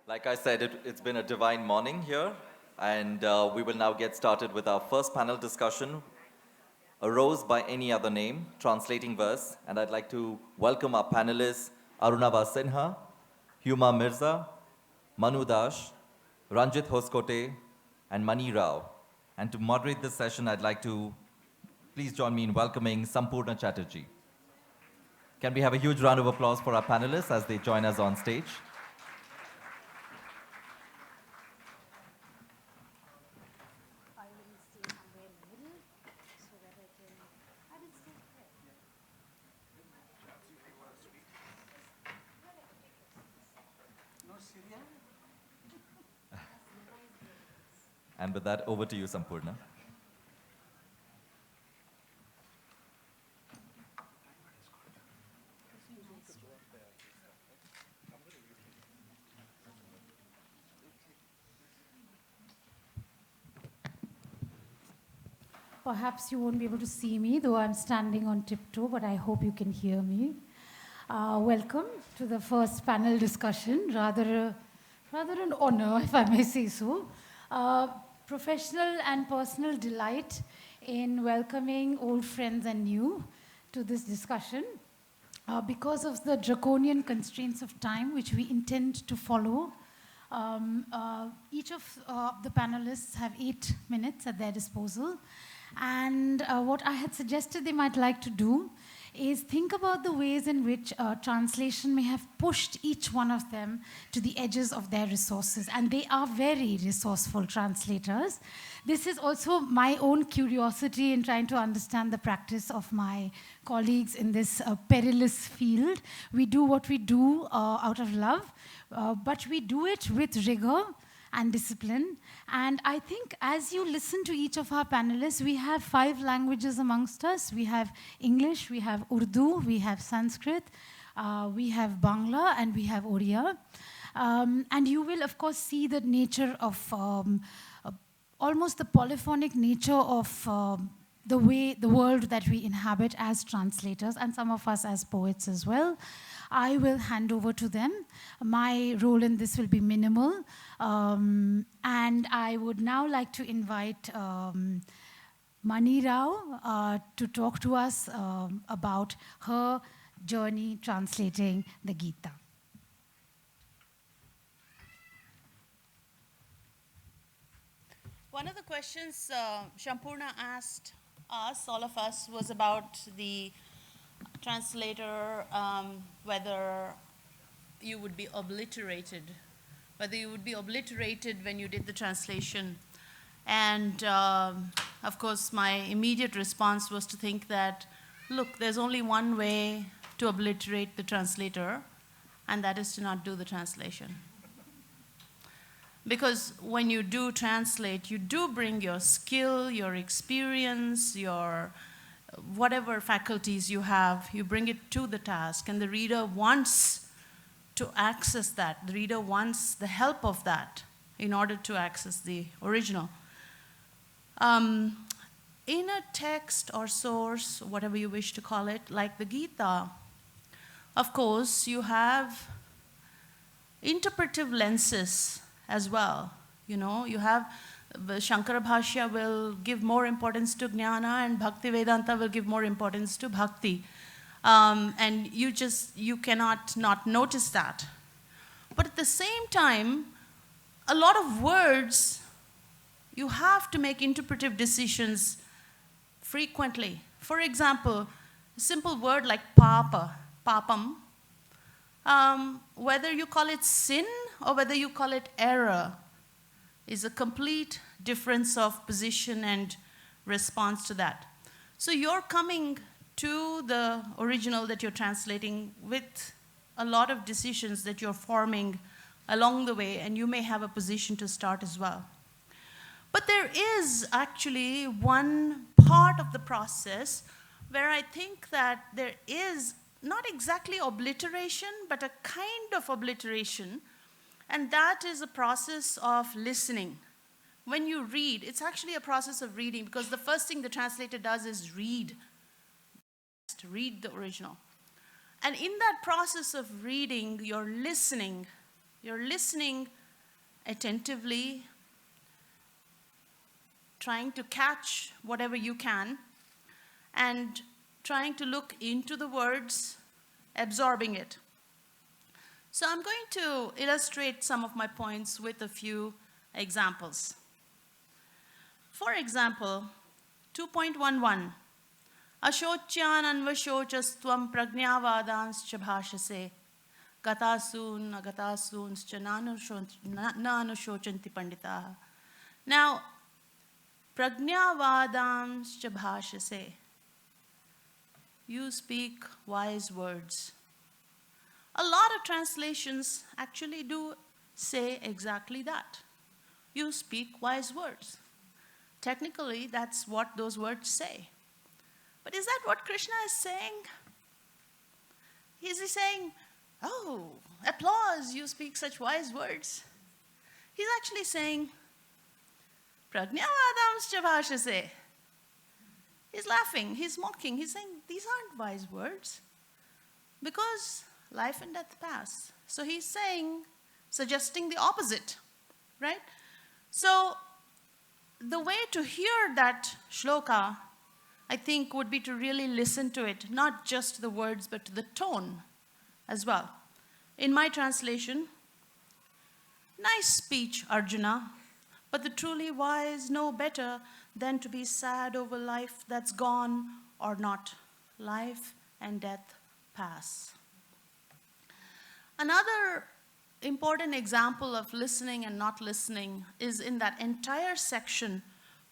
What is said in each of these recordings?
Like I said, it's been a divine morning here, and we will now get started with our first panel discussion, A Rose by Any Other Name, Translating Verse. And I'd like to welcome our panelists, Arunava Sinha, Huma Mirza, Manu Dash, Ranjit Hoskote, and Mani Rao. And to moderate this session, I'd like to please join me in welcoming Sampurna Chattarji. Can we have a huge round of applause for our panelists as they join us on stage? And with that, over to you, Sampurna. Perhaps you won't be able to see me, though I'm standing on tiptoe, but I hope you can hear me. Welcome to the first panel discussion, rather an honor, if I may say so. Professional and personal delight in welcoming old friends and new to this discussion. Because of the draconian constraints of time which we intend to follow, each of the panelists have 8 minutes at their disposal. And what I had suggested they might like to do is think about the ways in which translation may have pushed each one of them to the edges of their resources. And they are very resourceful translators. This is also my own curiosity in trying to understand the practice of my colleagues in this perilous field. We do what we do out of love, but we do it with rigor and discipline. And I think as you listen to each of our panelists, we have 5 languages amongst us. We have English, we have Urdu, we have Sanskrit, we have Bangla, and we have Oriya. And you will, of course, see the nature of, almost the polyphonic nature of the world that we inhabit as translators, and some of us as poets as well. I will hand over to them. My role in this will be minimal. And I would now like to invite Mani Rao to talk to us about her journey translating the Gita. One of the questions Sampurna asked us, all of us, was about the translator, whether you would be obliterated, when you did the translation. And of course, my immediate response was to think that, look, there's only one way to obliterate the translator, and that is to not do the translation. Because when you do translate, you do bring your skill, your experience, your whatever faculties you have, you bring it to the task, and the reader wants to access that. The reader wants the help of that in order to access the original. In a text or source, whatever you wish to call it, like the Gita, of course, you have interpretive lenses as well. You know, you have the Shankara Bhashya will give more importance to Jnana, and Bhakti Vedanta will give more importance to Bhakti. And you cannot not notice that. But at the same time, a lot of words, you have to make interpretive decisions frequently. For example, a simple word like papa, papam, whether you call it sin or whether you call it error, is a complete difference of position and response to that. So you're coming to the original that you're translating with a lot of decisions that you're forming along the way, and you may have a position to start as well. But there is actually one part of the process where I think that there is not exactly obliteration, but a kind of obliteration, and that is a process of listening. When you read, it's actually a process of reading, because the first thing the translator does is read the original. And in that process of reading, you're listening You're listening attentively, trying to catch whatever you can, and trying to look into the words, absorbing it. So I'm going to illustrate some of my points with a few examples. For example, 2.11, Ashocyan anvashocastvam pragnavadanscha bhashase, gatasun agatasunscha nanushocanti panditaha. Now, pragnavadanscha bhashase, you speak wise words. A lot of translations actually do say exactly that. You speak wise words. Technically, that's what those words say. But is that what Krishna is saying? Is he saying, oh, applause, you speak such wise words? He's actually saying, Pragnavadamscha bhashase. He's laughing, he's mocking, he's saying, these aren't wise words. Because life and death pass. So he's saying, suggesting the opposite, right? So the way to hear that shloka, I think, would be to really listen to it, not just the words, but to the tone as well. In my translation, nice speech, Arjuna, but the truly wise know better than to be sad over life that's gone or not. Life and death pass. Another important example of listening and not listening is in that entire section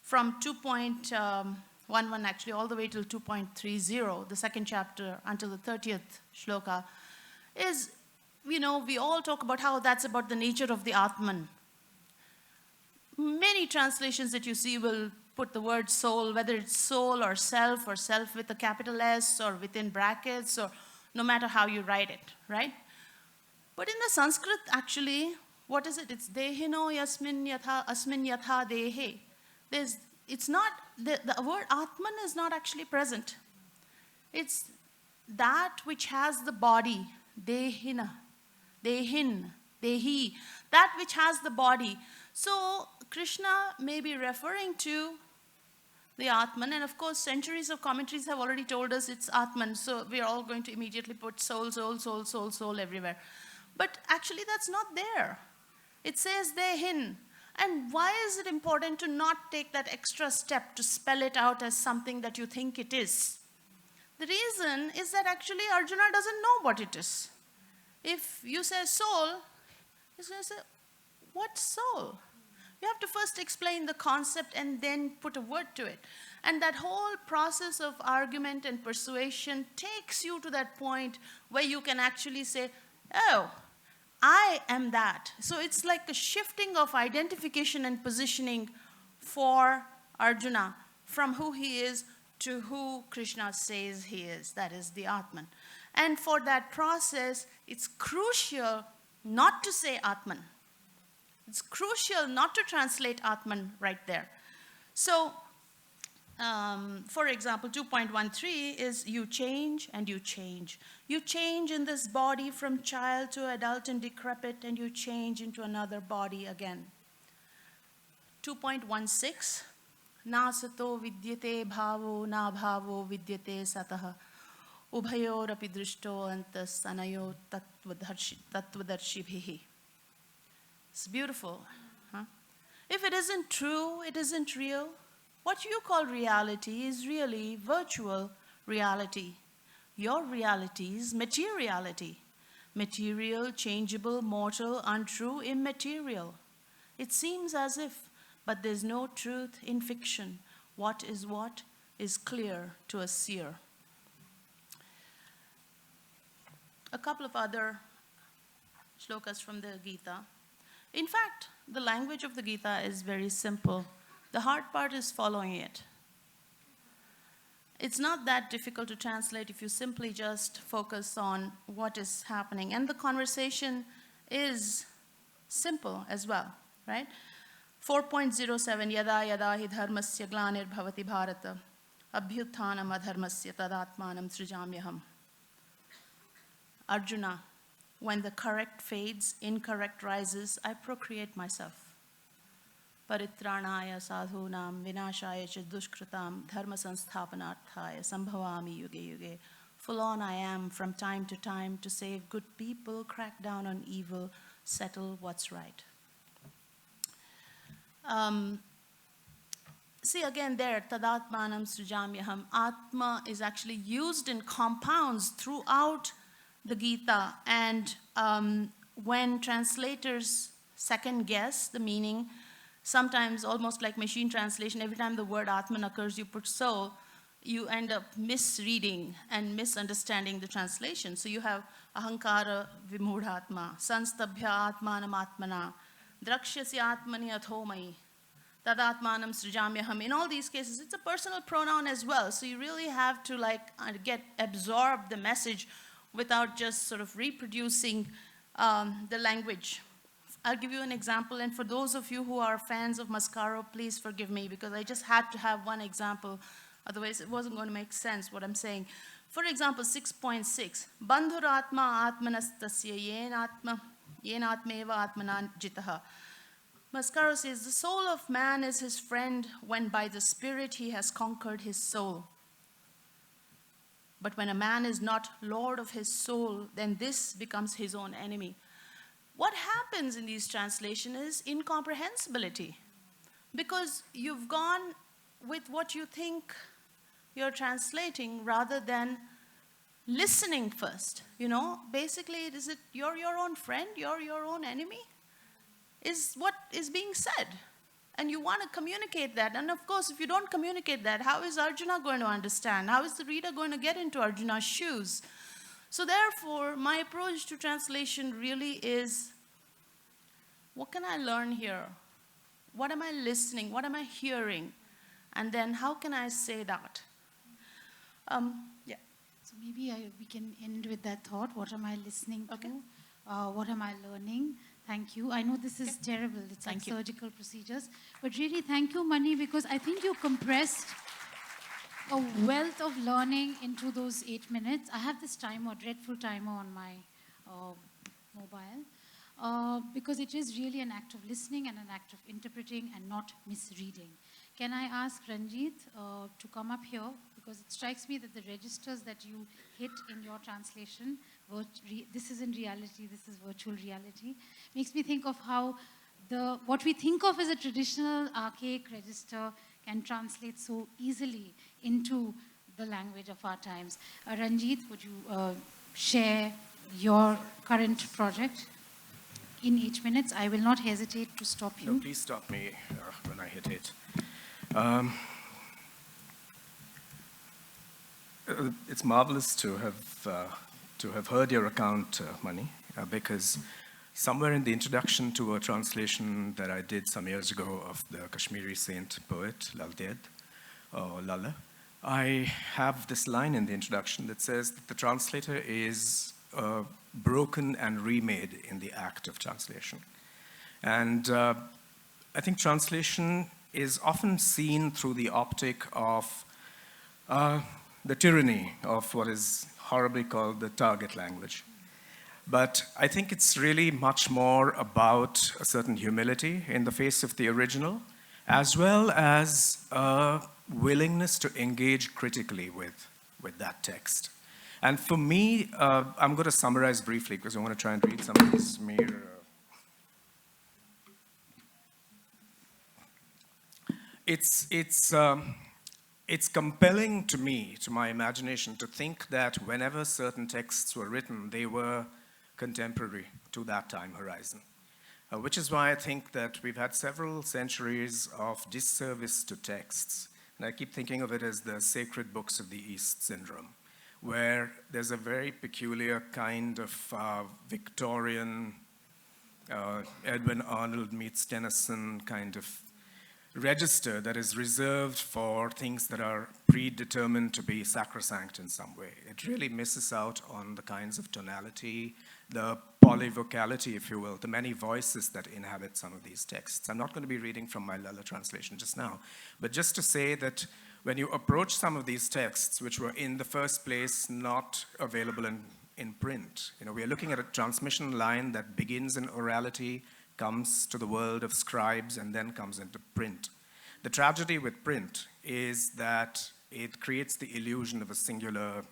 from 2.11 actually all the way till 2.30, the second chapter until the 30th shloka, is, we all talk about how that's about the nature of the Atman. Many translations that you see will put the word soul, whether it's soul or self with a capital S or within brackets, or no matter how you write it, right? But in the Sanskrit, actually, what is it? It's dehino yasmin yatha asmin yatha dehe. It's not, the word Atman is not actually present. It's that which has the body, dehina, dehin, dehi, that which has the body. So Krishna may be referring to the Atman, and of course centuries of commentaries have already told us it's Atman, so we are all going to immediately put soul, soul, soul, soul, soul everywhere. But actually that's not there. It says dehin. And why is it important to not take that extra step to spell it out as something that you think it is? The reason is that actually Arjuna doesn't know what it is. If you say soul, he's going to say, what soul? You have to first explain the concept and then put a word to it. And that whole process of argument and persuasion takes you to that point where you can actually say, oh, I am that. So it's like a shifting of identification and positioning for Arjuna from who he is to who Krishna says he is, that is the Atman. And for that process, it's crucial not to say Atman. It's crucial not to translate Atman right there. So, for example, 2.13 is you change and you change. You change in this body from child to adult and decrepit, and you change into another body again. 2.16, na sato vidyate bhavo na bhavo vidyate satah ubhayor api drishto antas anayo tattvadarshibhihi. It's beautiful. Huh? If it isn't true, it isn't real. What you call reality is really virtual reality. Your reality is materiality. Material, changeable, mortal, untrue, immaterial. It seems as if, but there's no truth in fiction. What is clear to a seer. A couple of other shlokas from the Gita. In fact, the language of the Gita is very simple. The hard part is following it. It's not that difficult to translate if you simply just focus on what is happening. And the conversation is simple as well, right? 4.07, yada yada hi dharmasya glanir bhavati bharata, abhyuthanam adharmasya tadatmanam srijamyaham. Arjuna, When the correct fades, incorrect rises, I procreate myself. Paritranaya sadhunam vinashaya cha dushkritam dharma sansthapanarthaya sambhavami yuge yuge. Full on I am from time to save good people, crack down on evil, settle what's right. See again there, tadatmanam srijamyaham. Atma is actually used in compounds throughout the Gita, and when translators second guess the meaning, sometimes almost like machine translation, every time the word Atman occurs, you put so, you end up misreading and misunderstanding the translation. So you have ahankara vimudhatma, sanstabhya atmanam atmana, drakshyasi atmani athomai, tadatmanam srijamyaham. In all these cases, it's a personal pronoun as well. So you really have to absorb the message without just sort of reproducing the language. I'll give you an example, and for those of you who are fans of Mascaro, please forgive me, because I just had to have one example, otherwise it wasn't going to make sense what I'm saying. For example, 6.6, Bandhuratma atmanastasya yenatmeva atmanan jitaha. Mascaro says, the soul of man is his friend when by the spirit he has conquered his soul. But when a man is not lord of his soul, then this becomes his own enemy. What happens in these translations is incomprehensibility, because you've gone with what you think you're translating rather than listening first. You know, basically, is it you're your own friend, you're your own enemy? Is what is being said. And you want to communicate that. And of course, if you don't communicate that, how is Arjuna going to understand? How is the reader going to get into Arjuna's shoes? So therefore, my approach to translation really is, what can I learn here? What am I listening? What am I hearing? And then how can I say that? Yeah. So maybe we can end with that thought. What am I listening to? Okay. What am I learning? Thank you. I know this is terrible. It's like surgical procedures. But really, thank you, Mani, because I think you compressed a wealth of learning into those 8 minutes. I have this timer, dreadful timer on my mobile, because it is really an act of listening and an act of interpreting and not misreading. Can I ask Ranjit to come up here? Because it strikes me that the registers that you hit in your translation, this isn't reality, this is virtual reality, makes me think of how what we think of as a traditional archaic register can translate so easily into the language of our times. Ranjit, would you share your current project in 8 minutes? I will not hesitate to stop you. No, please stop me when I hit it. It's marvelous to have heard your account, Mani, because somewhere in the introduction to a translation that I did some years ago of the Kashmiri saint poet Lal or Lala, I have this line in the introduction that says that the translator is broken and remade in the act of translation. And I think translation is often seen through the optic of the tyranny of what is horribly called the target language. But I think it's really much more about a certain humility in the face of the original, as well as a willingness to engage critically with that text. And for me, I'm going to summarize briefly because I want to try and read some of these mere... It's compelling to me, to my imagination, to think that whenever certain texts were written, they were contemporary to that time horizon. Which is why I think that we've had several centuries of disservice to texts. And I keep thinking of it as the sacred books of the East syndrome, where there's a very peculiar kind of Victorian, Edwin Arnold meets Tennyson kind of register that is reserved for things that are predetermined to be sacrosanct in some way. It really misses out on the kinds of tonality, the polyvocality, if you will, the many voices that inhabit some of these texts. I'm not going to be reading from my Lala translation just now, but just to say that when you approach some of these texts, which were in the first place not available in in print. We are looking at a transmission line that begins in orality, comes to the world of scribes, and then comes into print. The tragedy with print is that it creates the illusion of a singular,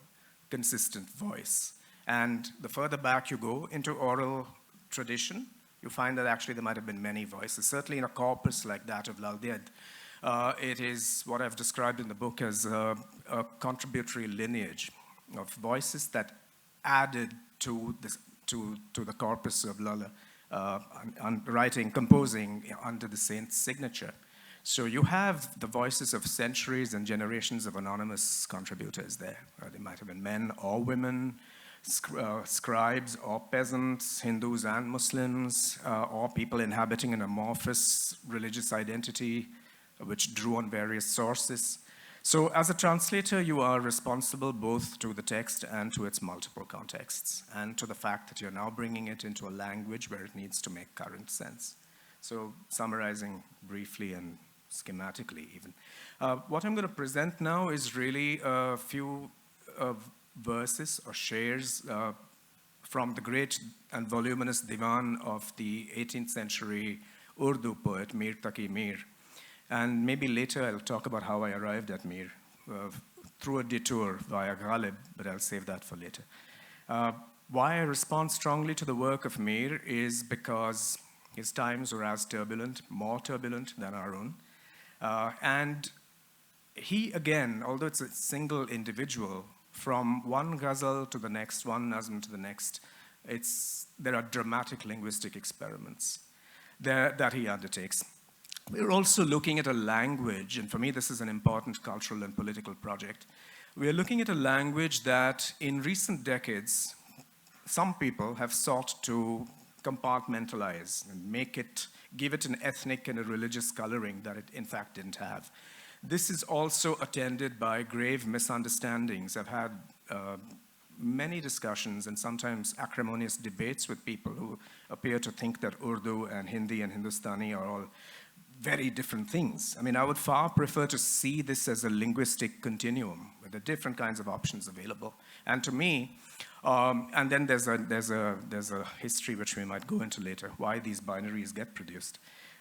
consistent voice. And the further back you go into oral tradition, you find that actually there might have been many voices. Certainly in a corpus like that of Lal Ded, it is what I've described in the book as a contributory lineage of voices that added to the corpus of Lala, writing, composing under the saint's signature. So you have the voices of centuries and generations of anonymous contributors there. They might have been men or women, scribes or peasants, Hindus and Muslims, or people inhabiting an amorphous religious identity which drew on various sources. So as a translator, you are responsible both to the text and to its multiple contexts, and to the fact that you're now bringing it into a language where it needs to make current sense. So summarizing briefly and schematically even. What I'm going to present now is really a few verses or shares from the great and voluminous divan of the 18th century Urdu poet Mir Taqi Mir. And maybe later I'll talk about how I arrived at Mir through a detour via Ghalib, but I'll save that for later. Why I respond strongly to the work of Mir is because his times were as turbulent, more turbulent than our own. And he, again, although it's a single individual, from one ghazal to the next, one nazm to the next, there are dramatic linguistic experiments that he undertakes. We're also looking at a language, and for me this is an important cultural and political project. We're looking at a language that in recent decades, some people have sought to compartmentalize and give it an ethnic and a religious coloring that it in fact didn't have. This is also attended by grave misunderstandings. I've had many discussions and sometimes acrimonious debates with people who appear to think that Urdu and Hindi and Hindustani are all very different things. I mean, I would far prefer to see this as a linguistic continuum with the different kinds of options available. And to me, and then there's a history which we might go into later, why these binaries get produced.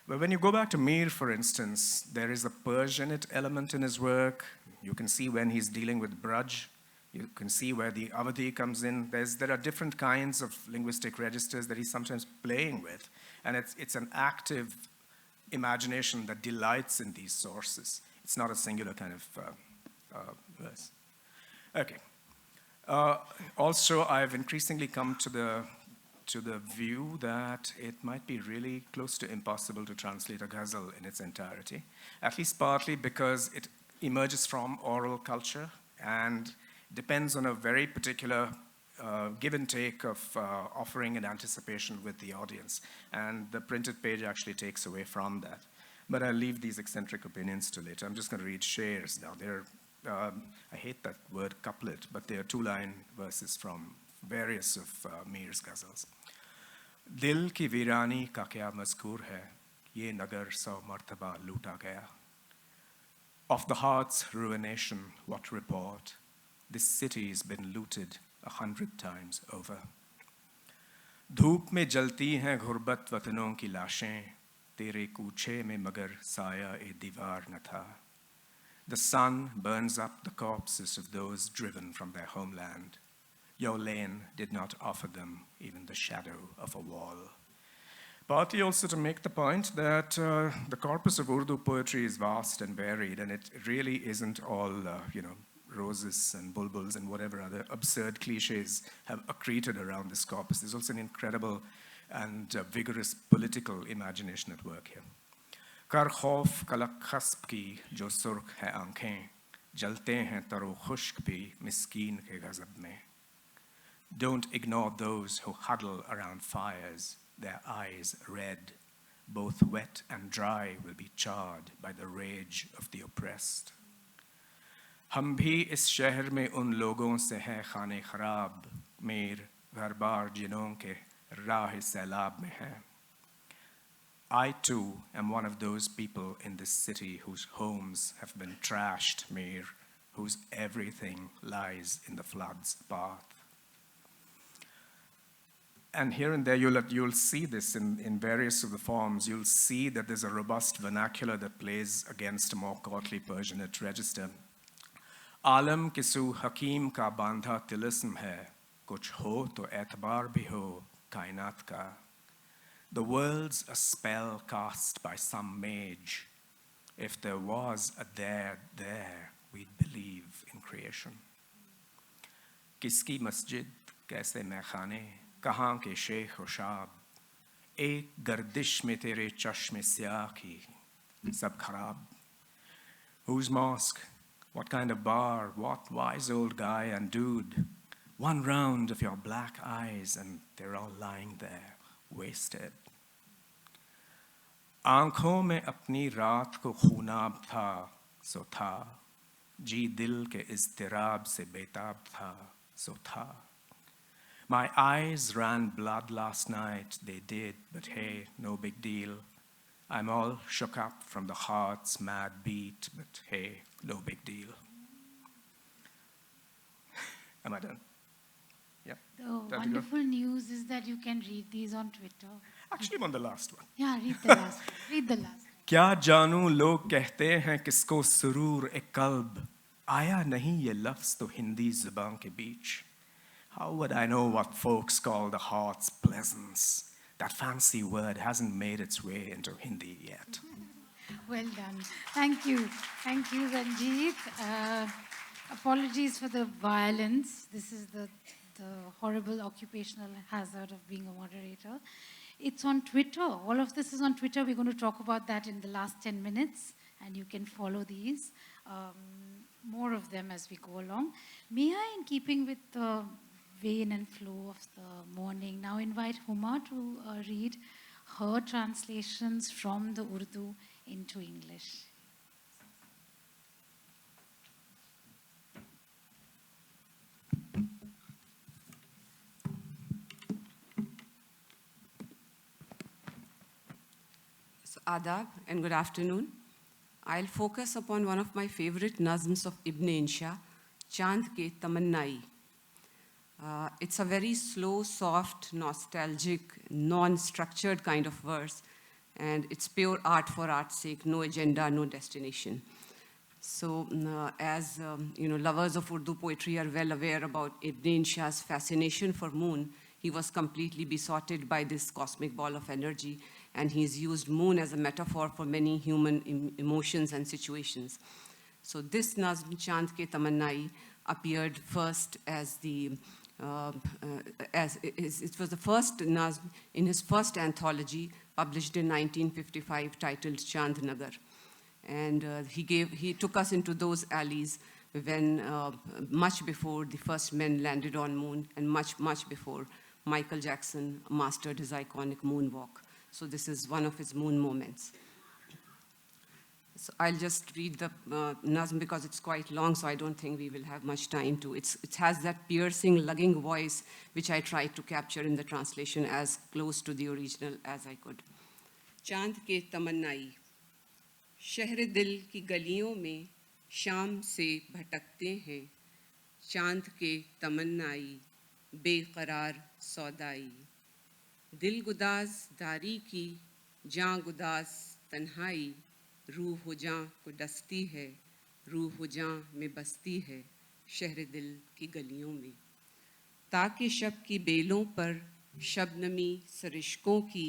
But when you go back to Mir, for instance, there is a Persianate element in his work. You can see when he's dealing with Braj. You can see where the Avadi comes in. There are different kinds of linguistic registers that he's sometimes playing with. And it's an active imagination that delights in these sources. It's not a singular kind of verse. Okay. Also, I've increasingly come to the view that it might be really close to impossible to translate a ghazal in its entirety, at least partly because it emerges from oral culture and depends on a very particular give and take of offering and anticipation with the audience. And the printed page actually takes away from that. But I'll leave these eccentric opinions to later. I'm just going to read shares now. I hate that word couplet, but they are two-line verses from various of Mir's ghazals. Dil ki virani ka kya mazkur hai, ye nagar sau martaba loota gaya. Of the heart's ruination, what report? This city's been looted 100 times over. धूप में जलती हैं गुर्बत वतनों की लाशें, तेरे कूचे में मगर साया ए दीवार न था. The sun burns up the corpses of those driven from their homeland. Your lane did not offer them even the shadow of a wall. Partly also to make the point that the corpus of Urdu poetry is vast and varied, and it really isn't all, roses and bulbuls and whatever other absurd cliches have accreted around this corpus. There's also an incredible and vigorous political imagination at work here. Kar khauf kalak khasp ki jo surkh hai aankhein, jalte hain taro khushk bhi miskeen ke ghazab mein. Don't ignore those who huddle around fires, their eyes red. Both wet and dry will be charred by the rage of the oppressed. हम भी इस शहर में उन लोगों से हैं खाने खराब, मीर घर बार जिनों के राह सैलाब में हैं. I too am one of those people in this city whose homes have been trashed, Mir, whose everything lies in the flood's path. And here and there, you'll see this in various of the forms. You'll see that there's a robust vernacular that plays against a more courtly Persianate register. Alam kisu hakim ka bandha tilism hai, kuch ho to etbar bhi ho, kainat ka. The world's a spell cast by some mage. If there was a there, we'd believe in creation. Kiski masjid, kaise mehkhane, kahan ke sheikh o shab, ek gardish mein tere chashme siyah ki, sab kharab. Whose mosque? What kind of bar? What wise old guy and dude? One round of your black eyes and they're all lying there, wasted. आंखों में अपनी रात को खूनाब था, सो था, जी दिल के इज़्तिराब से बेताब था, सो था. My eyes ran blood last night, they did, but hey, no big deal. I'm all shook up from the heart's mad beat, but hey, no big deal. Am I done? Yeah. The wonderful news is that you can read these on Twitter. Actually, I'm on the last one. Yeah, read the last. Read the last. क्या जानूं लोग कहते हैं किसको सुरूर ए कल्ब आया नहीं ये लफ्ज़ तो हिंदी ज़ुबान के बीच. How would I know what folks call the heart's pleasance? That fancy word hasn't made its way into Hindi yet. Well done. Thank you. Thank you, Ranjit. Apologies for the violence. This is the horrible occupational hazard of being a moderator. It's on Twitter. All of this is on Twitter. We're going to talk about that in the last 10 minutes, and you can follow these. More of them as we go along. May I, in keeping with the vein and flow of the morning, now invite Huma to read her translations from the Urdu into English. So, adab and good afternoon. I'll focus upon one of my favorite nazms of Ibn Insha, Chand Ke Tamannai. It's a very slow, soft, nostalgic, non-structured kind of verse, and it's pure art for art's sake, no agenda, no destination. So, as lovers of Urdu poetry are well aware about Ibn Insha's fascination for moon, he was completely besotted by this cosmic ball of energy, and he's used moon as a metaphor for many human emotions and situations. So this Nazm, Chand Ke Tamannai, appeared first as it was the first Nazm in his first anthology, published in 1955, titled Chand Nagar. And he took us into those alleys when, much before the first men landed on moon, and much, much before Michael Jackson mastered his iconic moonwalk. So this is one of his moon moments. So I'll just read the Nazm because it's quite long, so I don't think we will have much time to. It has that piercing, lugging voice, which I tried to capture in the translation as close to the original as I could. Chand ke tamannai, शहर दिल की गलियों में शाम से भटकते हैं, चांद के तमन्नाई बेकरार सौदाई, दिल गुदाज दारी की जां गुदाज तन्हाई, रूह हो जां को डसती है, रूह हो जां में बसती है, शहर दिल की गलियों में. ताकि शब की बेलों पर शबनमी सरिश्कों की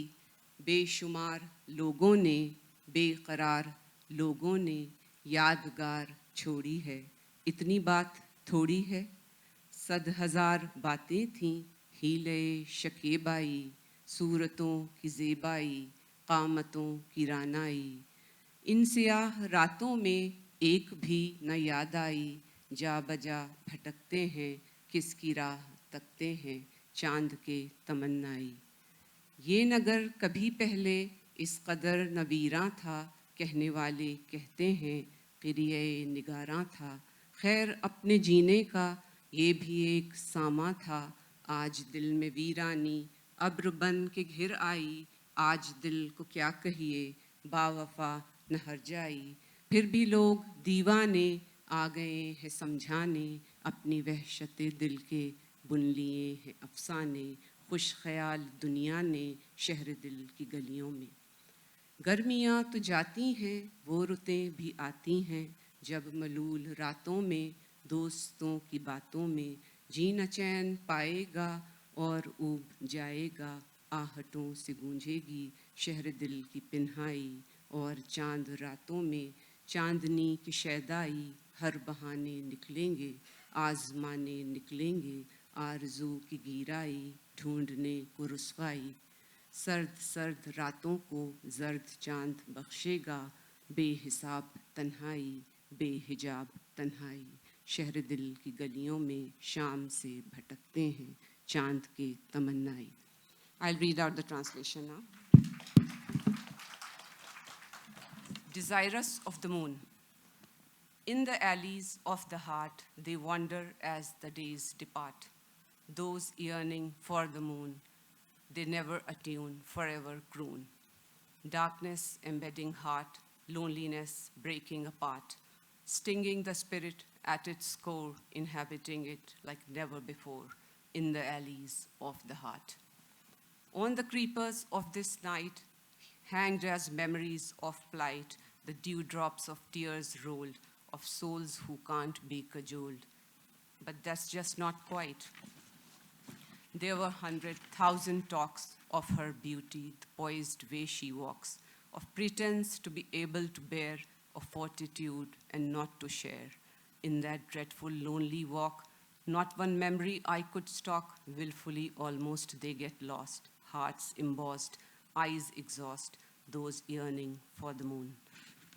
बेशुमार लोगों ने, बेकरार लोगों ने यादगार छोड़ी है. इतनी बात थोड़ी है, 100,000 बातें थीं हीले शकेबाई, सूरतों की ज़ेबाई, क़ामतों की रानाई. इन सियाह रातों में एक भी न याद आई, जा बजा भटकते हैं, किसकी राह तकते हैं, चांद के तमन्नाई. ये नगर कभी पहले इस कदर नवीरां था, कहने वाले कहते हैं क़िरिए निगारां था. खैर अपने जीने का ये भी एक सामा था, आज दिल में वीरानी अब्र बन के घिर आई. आज दिल को क्या कहिए, बावफा न हर जाई. फिर भी लोग दीवाने आ गए हैं समझाने, अपनी वहशत दिल के बुन लिए हैं अफसाने. खुश ख्याल दुनिया ने शहर दिल की गलियों में। गर्मियाँ तो जाती हैं, वो रुतें भी आती हैं, जब मलूल रातों में दोस्तों की बातों में जी न चैन पाएगा और ऊब जाएगा, आहटों से गूंजेगी शहर दिल की पिन्हाई, और चांद रातों में चांदनी की शैदाई, हर बहाने निकलेंगे आजमाने निकलेंगे, आरज़ू की गीराई ढूंढने को रुसवाई। सर्द सर्द रातों को जर्द चांद बख्शेगा, बेहिसाब तन्हाई बेहिजाब तन्हाई, शहर दिल की गलियों में शाम से भटकते हैं चांद के तमन्नाई। I'll read out the translation now. Desirous of the moon. In the alleys of the heart, they wander as the days depart. Those yearning for the moon, they never attune, forever croon. Darkness embedding heart, loneliness breaking apart, stinging the spirit at its core, inhabiting it like never before in the alleys of the heart. On the creepers of this night, hanged as memories of plight, the dewdrops of tears rolled, of souls who can't be cajoled. But that's just not quite. There were 100,000 talks of her beauty, the poised way she walks, of pretense to be able to bear, of fortitude and not to share. In that dreadful lonely walk, not one memory I could stalk, willfully almost they get lost, hearts embossed, eyes exhaust, those yearning for the moon.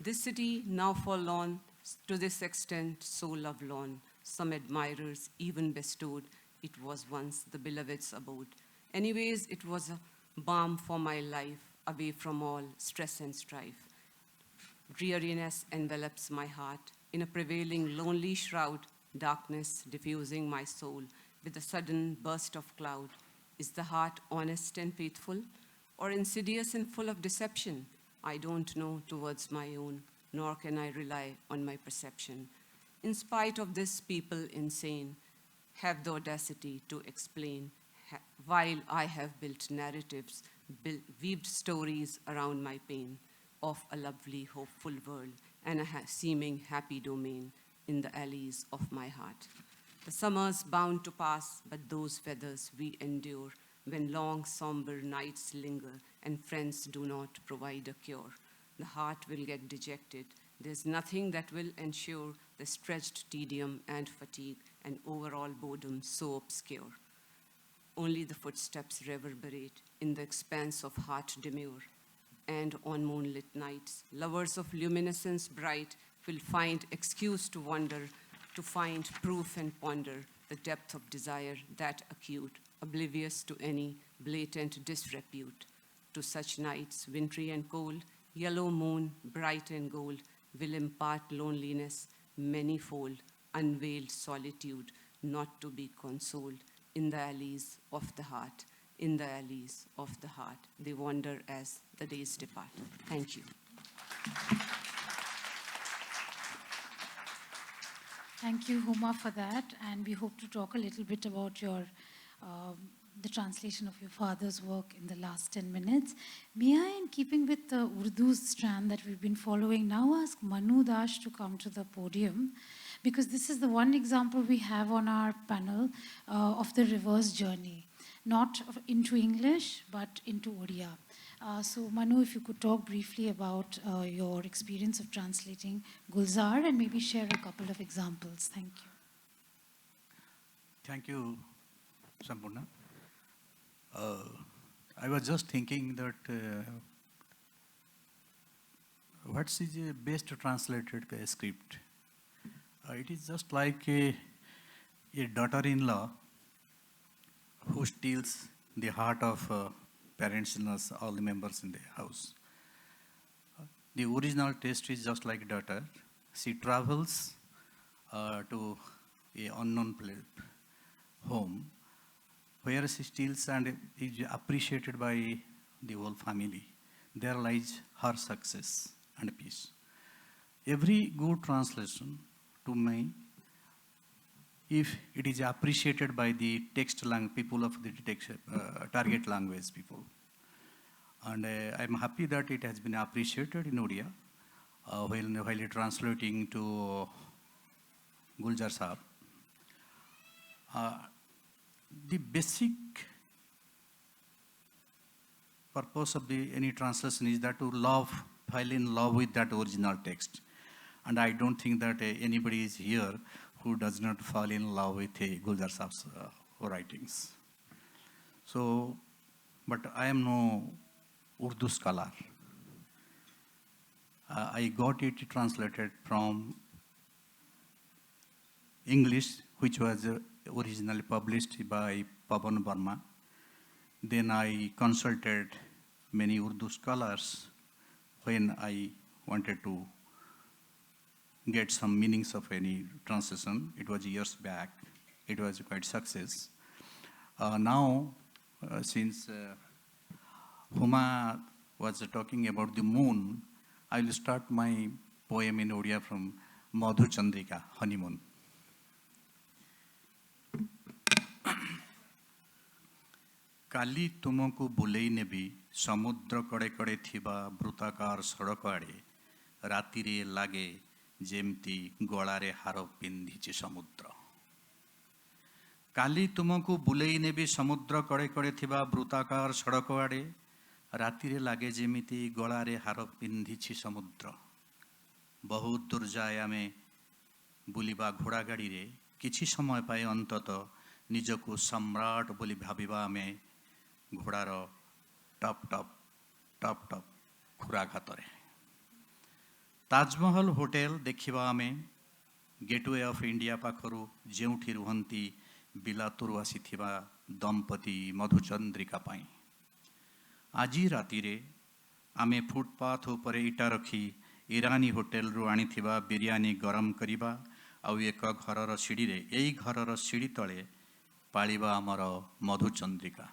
This city now forlorn, to this extent so lovelorn, some admirers even bestowed, it was once the beloved's abode. Anyways, it was a balm for my life, away from all stress and strife. Dreariness envelops my heart, in a prevailing lonely shroud, darkness diffusing my soul with a sudden burst of cloud. Is the heart honest and faithful, or insidious and full of deception? I don't know towards my own, nor can I rely on my perception. In spite of this people insane, have the audacity to explain, while I have built narratives, weaved stories around my pain, of a lovely, hopeful world and a seeming happy domain in the alleys of my heart. The summer's bound to pass, but those feathers we endure when long, somber nights linger and friends do not provide a cure. The heart will get dejected. There's nothing that will ensure the stretched tedium and fatigue and overall boredom so obscure. Only the footsteps reverberate in the expanse of heart demure. And on moonlit nights, lovers of luminescence bright will find excuse to wonder, to find proof and ponder the depth of desire that acute, oblivious to any blatant disrepute. To such nights, wintry and cold, yellow moon, bright and gold, will impart loneliness manifold, unveiled solitude, not to be consoled. In the alleys of the heart, in the alleys of the heart, they wander as the days depart. Thank you. Thank you, Huma, for that. And we hope to talk a little bit about your the translation of your father's work in the last 10 minutes. May I, in keeping with the Urdu strand that we've been following, now ask Manu Dash to come to the podium, because this is the one example we have on our panel of the reverse journey, not into English, but into Odia. So Manu, if you could talk briefly about your experience of translating Gulzar and maybe share a couple of examples. Thank you. Thank you, Sampurna. I was just thinking that what is a best translated script? It is just like a daughter-in-law who steals the heart of parents-in-law, all the members in the house. The original taste is just like daughter. She travels to an unknown home, where she steals and is appreciated by the whole family. There lies her success and peace. Every good translation, to me, if it is appreciated by the people of the target language people. And I'm happy that it has been appreciated in Odia while translating to Guljar Saab. The basic purpose of any translation is that to fall in love with that original text. And I don't think that anybody is here who does not fall in love with Guljar Saab's writings. So, but I am no Urdu scholar. I got it translated from English, which was originally published by Pavan Verma. Then I consulted many Urdu scholars when I wanted to get some meanings of any translation. It was years back. It was quite success. Now, since Huma was talking about the moon, I will start my poem in Odia from Madhu Chandrika, Honeymoon. काली तुमको बुलेई नेबी समुद्र कड़े कड़े थिबा वृत्ताकार सड़क आड़े रातिरे लागे जेमती गलारे हार पिंधिछि समुद्र काली तुमको बुलेई नेबी समुद्र कड़े कड़े थिबा वृत्ताकार सड़क आड़े रातिरे लागे जेमिति गलारे हार पिंधिछि समुद्र बहुत दूर जाए आमे बुलिबा घोड़ा गाड़ी रे किछि समय पाए अंतत निजको सम्राट बोली भाबिबा आमे घोड़ार टप टप टप टप खुराघातरे ताजमहल होटेल देखिबा आमे गेटवे ऑफ इंडिया पाखरु जेउठी रुहंती बिलातुरु आसीथिबा दंपति मधुचंद्रिका पाई आजी रातिरे आमे फुटपाथ उपरे इटा रखी ईरानी होटेल रु आनिथिबा बिरयानी गरम करिबा आउ एक घरर सीढ़ी रे एई घरर सीढ़ी तले पालिबा आमर मधुचंद्रिका.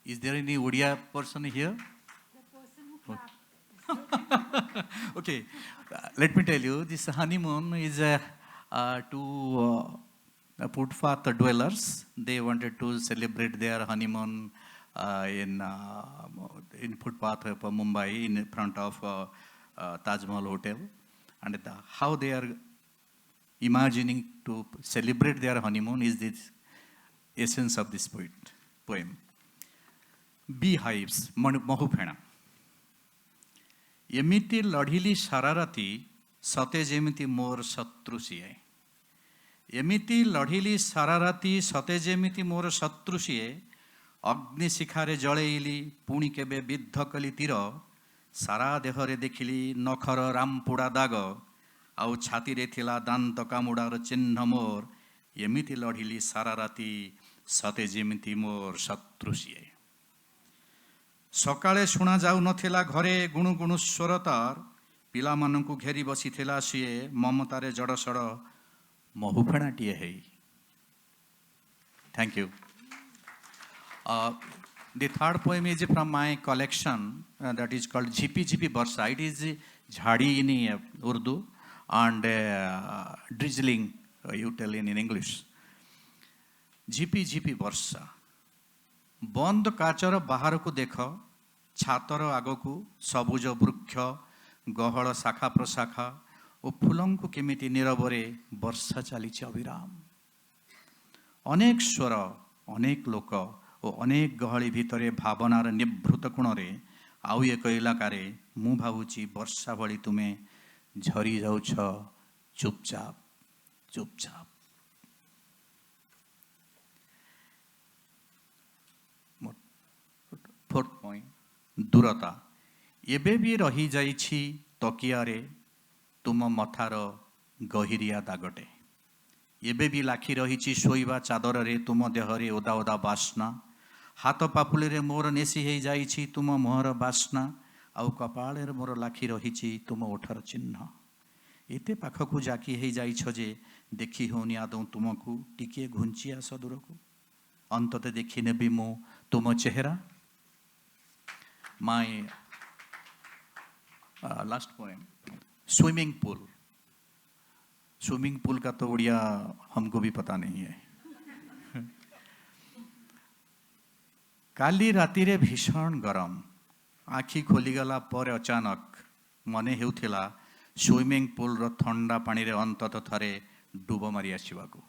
Is there any Odia person here? The person who clapped. Okay, let me tell you, this honeymoon is to footpath dwellers. They wanted to celebrate their honeymoon in footpath of Mumbai in front of Taj Mahal Hotel. And how they are imagining to celebrate their honeymoon is the essence of this poem. Beehives, Mahupena. एमिति लढ़िली सारा राति सते जेमिति मोर शत्रु CA एमिति लढ़िली सारा राति सते जेमिति मोर शत्रु सीए अग्नि शिखारे जळेइली पुणी केबे विद्ध कली तीर सारा देहरे देखिली नखर रामपुड़ा दाग आउ छाती रे थिला दांत कामुड़ार चिन्ह मोर एमिति लढ़िली सारा राति सते जेमिति मोर शत्रु सीए सकाळे शुणा जाऊ नथिला घरे गुणु गुणु स्वर तार पिला मानकु घेरी बसी थिला सीए ममतारे जड़सड़ महुफेणाटीए है. Thank you. The third poem is from my collection that is called Jhipi Jhipi Barsha. It is Jhadi in Urdu and drizzling, you tell in English. Jhipi Jhipi Barsha. बंद काचर बाहर को देख छातर आगकू सबुज वृक्ष गहल शाखा प्रशाखा और फूलों को केमिति नीरवरे वर्षा चली अविराम अनेक स्वर अनेक लोक और अनेक गहली भितरे भावनार निभृत कोणरे आउ एक इलाकारे मु भावुची वर्षा भली तुमे झरी जाउछ चुपचाप चुपचाप. Fourth point, दूरता एबे भी रही जाइछि तकियारे तुम मथार गहिरिया दागटे एबे भी लाखी रहिछि शोइबा चादर रे तुम देहरे ओदा ओदा बास्ना हाथ पापुले रे मोर नेसी हे जाइछि तुम मोहर बास्ना आउ कपाळे रे मोर लाखी रहिछि तुम ओठर चिन्ह एते पाखकु जाकी हे जाइछ जे देखि होनी आदौ तुमकु टिके घुंची आस दूरकु अंतते देखि नेबी मु तुम चेहरा. My last poem, Swimming Pool. Swimming pool का तो उड़िया हमको भी पता नहीं है। काली राति रे भीषण गरम आखि खोलीगला पर अचानक मने हेउथिला स्विमिंग पूल रो ठंडा पानी रे अंतत थरे डुब मारी आसीबाकू।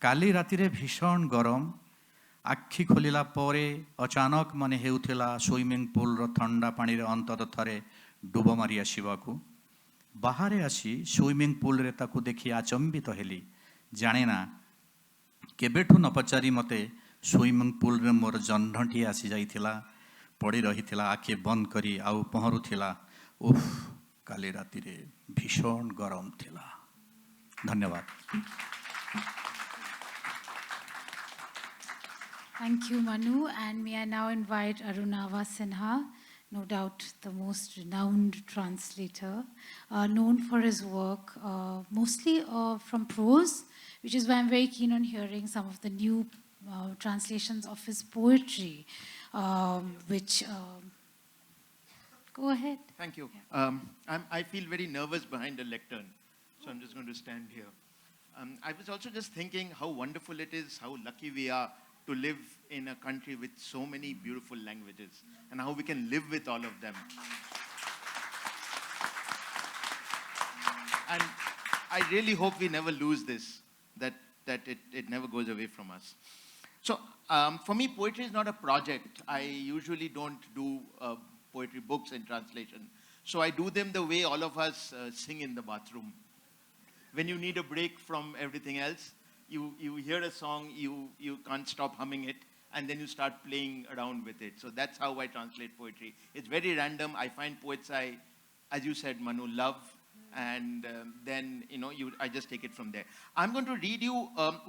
काली राति रे भीषण गरम आखि खोलिला परे अचानक मने हेउथिला स्विमिंग पूल रो ठंडा पानी रे अंतत थरे डुब मारी आसीबाकू। बाहरे आसी स्विमिंग पूल रे ताकू देखि आचंबित हेली। जाने ना केबेठू न पचारी मते स्विमिंग पूल रे मोर जन्नटी आसी जाइथिला, पड़ी रहिथिला आखि बंद करी आउ पहरुथिला। उफ, काली राति रे भीषण गरम थिला। धन्यवाद। Thank you, Manu. And may I now invite Arunava Sinha, no doubt the most renowned translator, known for his work mostly from prose, which is why I'm very keen on hearing some of the new translations of his poetry, which... go ahead. Thank you. I feel very nervous behind a lectern, so I'm just going to stand here. I was also just thinking how wonderful it is, how lucky we are to live in a country with so many beautiful languages, and how we can live with all of them. And I really hope we never lose this, that it never goes away from us. So for me, poetry is not a project. I usually don't do poetry books in translation. So I do them the way all of us sing in the bathroom. When you need a break from everything else, you hear a song, you can't stop humming it, and then you start playing around with it. So that's how I translate poetry. It's very random. I find poets I, as you said, Manu, love, and then I just take it from there. I'm going to read you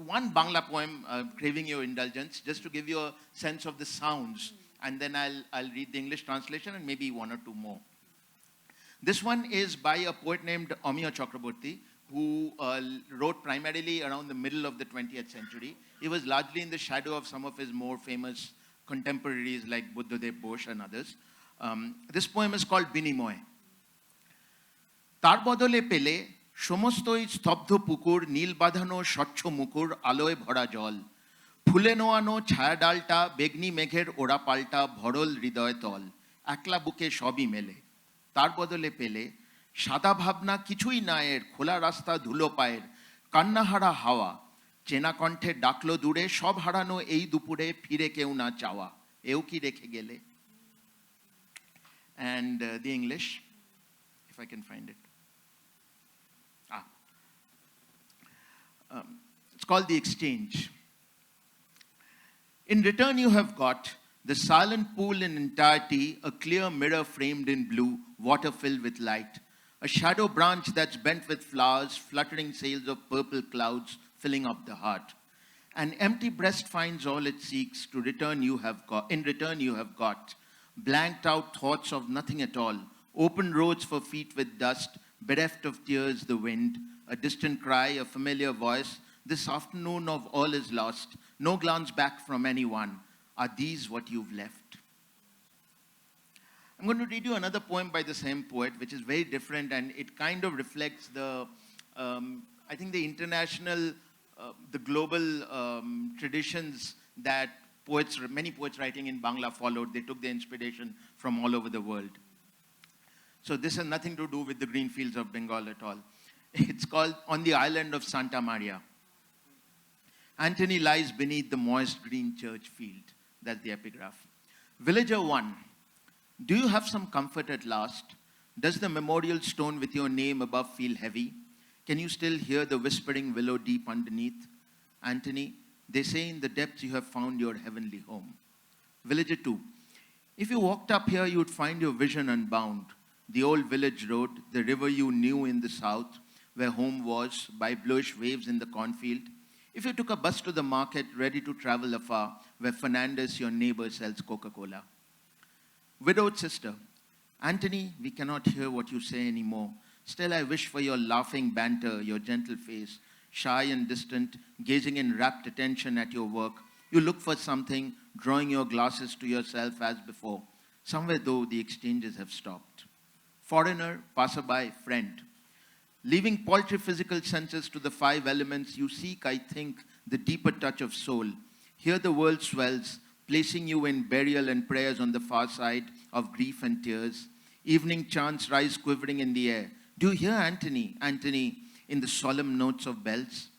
one Bangla poem, craving your indulgence, just to give you a sense of the sounds, and then I'll read the English translation and maybe one or two more. This one is by a poet named Amiya Chakraborty, who wrote primarily around the middle of the 20th century. He was largely in the shadow of some of his more famous contemporaries like Buddhadev Bose and others. This poem is called Binimoy. তার বদলে পেলে সমস্তই স্তব্ধ পুকুর, নীল বাঁধানো স্বচ্ছ মুকুর, আলোয় ভরা জল, ফুলে নোয়ানো ছায়া ডালটা, বেগনি মেঘের ওড়া পাল্টা, ভরল হৃদয় তল, একলা বুকে সবই মেলে। তার বদলে পেলে সাদা ভাবনা কিছুই না এর, খোলা রাস্তা ধুলো পায়ের, কান্নাহারা হাওয়া, চেনা কণ্ঠে ডাকলো দূরে, সব হারানো এই দুপুরে, ফিরে কেউ না চাওয়া, এও কি রেখে গেলে? And the English, if I can find it. It's called The Exchange. In return you have got the silent pool in entirety, a clear mirror framed in blue, water filled with light, a shadow branch that's bent with flowers, fluttering sails of purple clouds filling up the heart. An empty breast finds all it seeks, in return you have got blanked out thoughts of nothing at all, open roads for feet with dust, bereft of tears the wind, a distant cry, a familiar voice, this afternoon of all is lost, no glance back from anyone. Are these what you've left? I'm going to read you another poem by the same poet, which is very different, and it kind of reflects the, I think the international, the global traditions that many poets writing in Bangla followed. They took their inspiration from all over the world. So this has nothing to do with the green fields of Bengal at all. It's called On the Island of Santa Maria. Anthony lies beneath the moist green church field. That's the epigraph. Villager 1, do you have some comfort at last? Does the memorial stone with your name above feel heavy? Can you still hear the whispering willow deep underneath? Anthony, they say in the depths you have found your heavenly home. Villager 2, if you walked up here, you would find your vision unbound. The old village road, the river you knew in the south, where home was, by bluish waves in the cornfield. If you took a bus to the market, ready to travel afar, where Fernandez, your neighbor, sells Coca-Cola. Widowed sister, Anthony, we cannot hear what you say anymore. Still, I wish for your laughing banter, your gentle face, shy and distant, gazing in rapt attention at your work. You look for something, drawing your glasses to yourself as before. Somewhere, though, the exchanges have stopped. Foreigner, passerby, friend. Leaving paltry physical senses to the five elements, you seek, I think, the deeper touch of soul. Here the world swells, placing you in burial and prayers on the far side of grief and tears. Evening chants rise quivering in the air. Do you hear Anthony, Anthony, in the solemn notes of bells?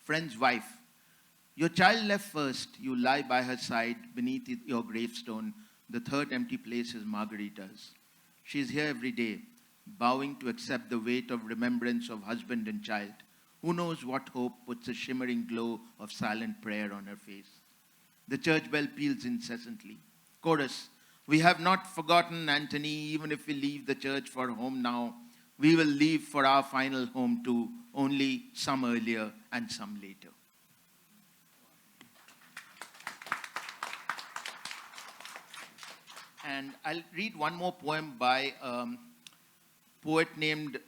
Friend's wife, your child left first, you lie by her side beneath your gravestone. The third empty place is Margarita's. She is here every day, bowing to accept the weight of remembrance of husband and child. Who knows what hope puts a shimmering glow of silent prayer on her face. The church bell peals incessantly. Chorus, we have not forgotten Anthony, even if we leave the church for home now. We will leave for our final home too, only some earlier and some later. And I'll read one more poem by a poet named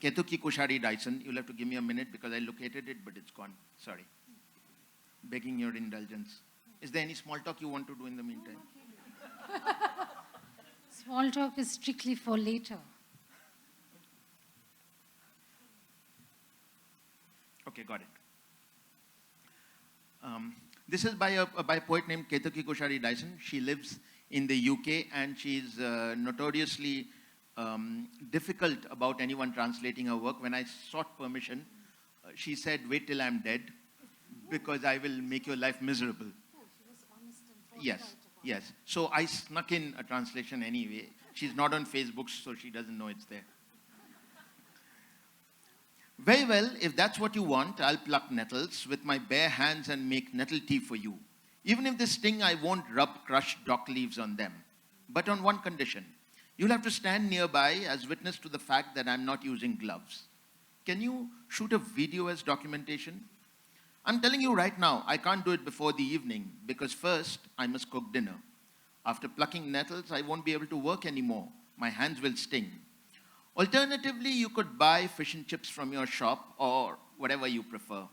Ketuki Kushari Dyson. You'll have to give me a minute because I located it, but it's gone. Sorry. Begging your indulgence. Is there any small talk you want to do in the meantime? Small talk is strictly for later. Okay, got it. This is by a poet named Ketuki Kushari Dyson. She lives in the UK and she's notoriously difficult about anyone translating her work. When I sought permission, she said, wait till I'm dead because I will make your life miserable. Yes, yes. So I snuck in a translation anyway. She's not on Facebook, so she doesn't know it's there. Very well, if that's what you want, I'll pluck nettles with my bare hands and make nettle tea for you. Even if they sting, I won't rub crushed dock leaves on them. But on one condition. You'll have to stand nearby as witness to the fact that I'm not using gloves. Can you shoot a video as documentation? I'm telling you right now, I can't do it before the evening because first, I must cook dinner. After plucking nettles, I won't be able to work anymore. My hands will sting. Alternatively, you could buy fish and chips from your shop or whatever you prefer.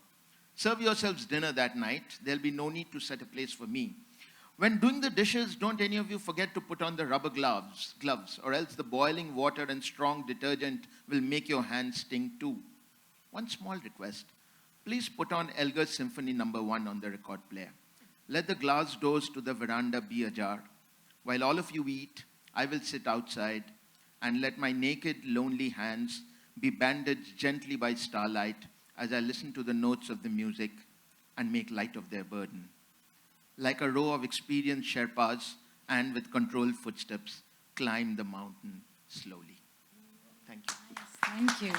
Serve yourselves dinner that night. There'll be no need to set a place for me. When doing the dishes, don't any of you forget to put on the rubber gloves, or else the boiling water and strong detergent will make your hands sting too. One small request. Please put on Elgar's Symphony No. 1 on the record player. Let the glass doors to the veranda be ajar. While all of you eat, I will sit outside and let my naked, lonely hands be bandaged gently by starlight as I listen to the notes of the music and make light of their burden. Like a row of experienced Sherpas and with controlled footsteps, climb the mountain slowly. Thank you. Thank you.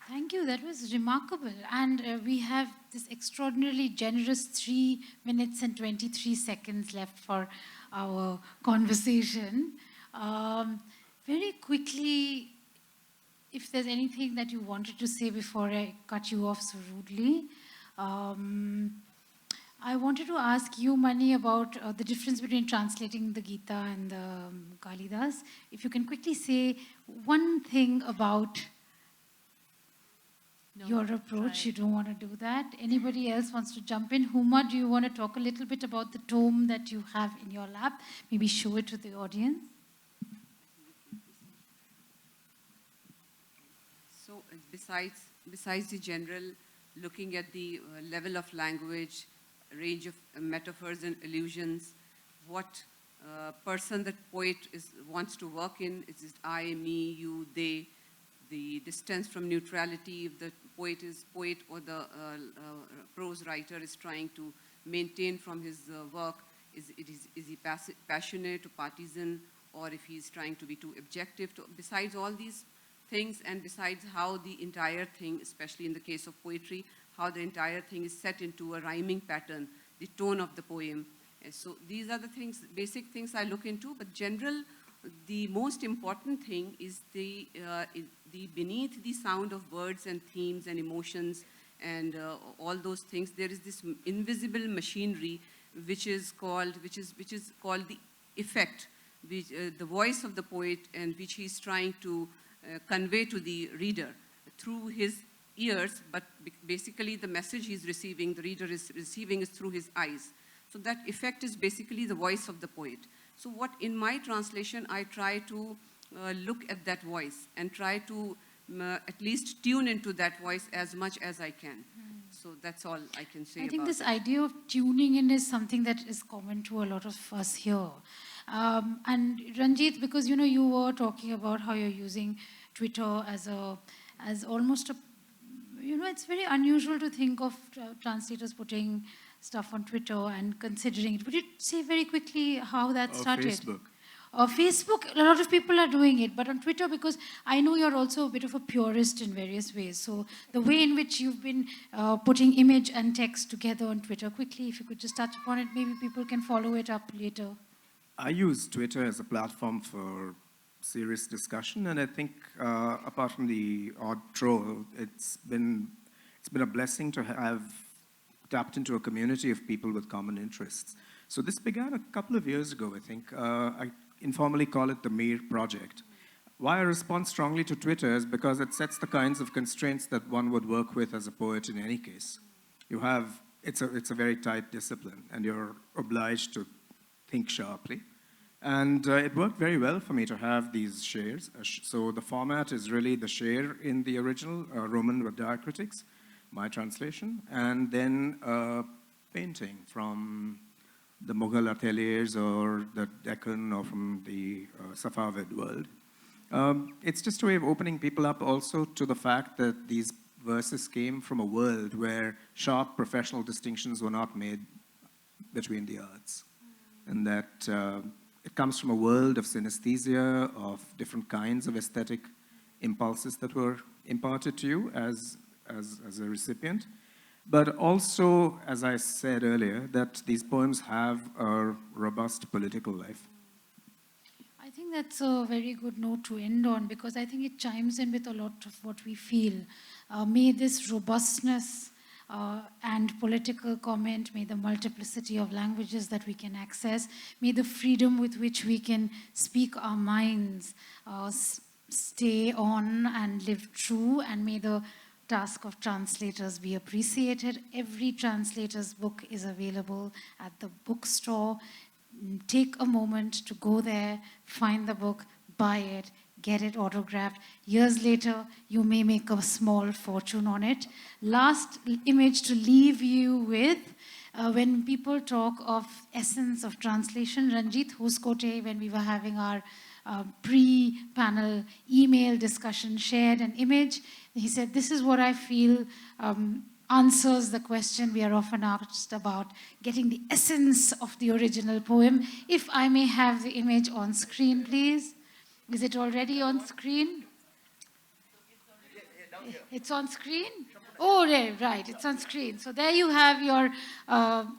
Thank you, that was remarkable. And we have this extraordinarily generous 3 minutes and 23 seconds left for our conversation. Very quickly, if there's anything that you wanted to say before I cut you off so rudely, I wanted to ask you, Mani, about the difference between translating the Gita and the Kalidas. If you can quickly say one thing about your approach. You don't want to do that. Anybody else wants to jump in? Huma, do you want to talk a little bit about the tome that you have in your lap? Maybe show it to the audience. So besides the general, looking at the level of language, range of metaphors and allusions, what person that poet wants to work in, is it I, me, you, they, the distance from neutrality, if the poet or the prose writer is trying to maintain from his work, is he passionate or partisan, or if he's trying to be too objective. Besides all these things, and besides how the entire thing, especially in the case of poetry, how the entire thing is set into a rhyming pattern, the tone of the poem. And so these are the things, basic things I look into, but general, the most important thing is the beneath the sound of words and themes and emotions and all those things, there is this invisible machinery which is called the effect, which, the voice of the poet, and which he is trying to convey to the reader through his ears, but basically the message he's receiving, the reader is receiving, is through his eyes. So that effect is basically the voice of the poet. So what in my translation, I try to look at that voice and try to at least tune into that voice as much as I can. So that's all I can say I think about this it. idea of tuning in is something that is common to a lot of us here. And Ranjit, because you were talking about how you're using Twitter as almost a, it's very unusual to think of translators putting stuff on Twitter and considering it. Would you say very quickly how that started? Facebook. Facebook, a lot of people are doing it, but on Twitter, because I know you're also a bit of a purist in various ways. So the way in which you've been putting image and text together on Twitter, quickly, if you could just touch upon it, maybe people can follow it up later. I use Twitter as a platform for serious discussion, and I think apart from the odd troll, it's been a blessing to have tapped into a community of people with common interests. So this began a couple of years ago, I think. I informally call it the Mir Project. Why I respond strongly to Twitter is because it sets the kinds of constraints that one would work with as a poet in any case. It's a very tight discipline, and you're obliged to think sharply. And it worked very well for me to have these shares. So the format is really the share in the original, Roman with diacritics, my translation, and then a painting from the Mughal ateliers or the Deccan or from the Safavid world. It's just a way of opening people up also to the fact that these verses came from a world where sharp professional distinctions were not made between the arts. And that it comes from a world of synesthesia, of different kinds of aesthetic impulses that were imparted to you as a recipient. But also, as I said earlier, that these poems have a robust political life. I think that's a very good note to end on, because I think it chimes in with a lot of what we feel. May this robustness and political comment, may the multiplicity of languages that we can access, may the freedom with which we can speak our minds stay on and live true, and may the task of translators be appreciated. Every translator's book is available at the bookstore. Take a moment to go there, find the book, buy it, get it autographed. Years later, you may make a small fortune on it. Last image to leave you with, when people talk of essence of translation, Ranjit Hoskote, when we were having our pre-panel email discussion, shared an image. He said, this is what I feel answers the question we are often asked about getting the essence of the original poem. If I may have the image on screen, please. Is it already on screen? It's on screen? Oh, right, it's on screen. So there you have your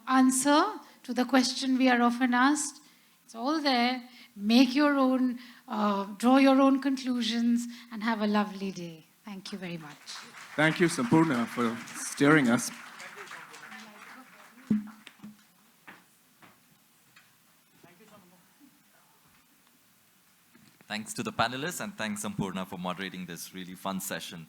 answer to the question we are often asked. It's all there. Make your own, draw your own conclusions, and have a lovely day. Thank you very much. Thank you, Sampurna, for steering us. Thanks to the panelists, and thanks, Sampurna, for moderating this really fun session.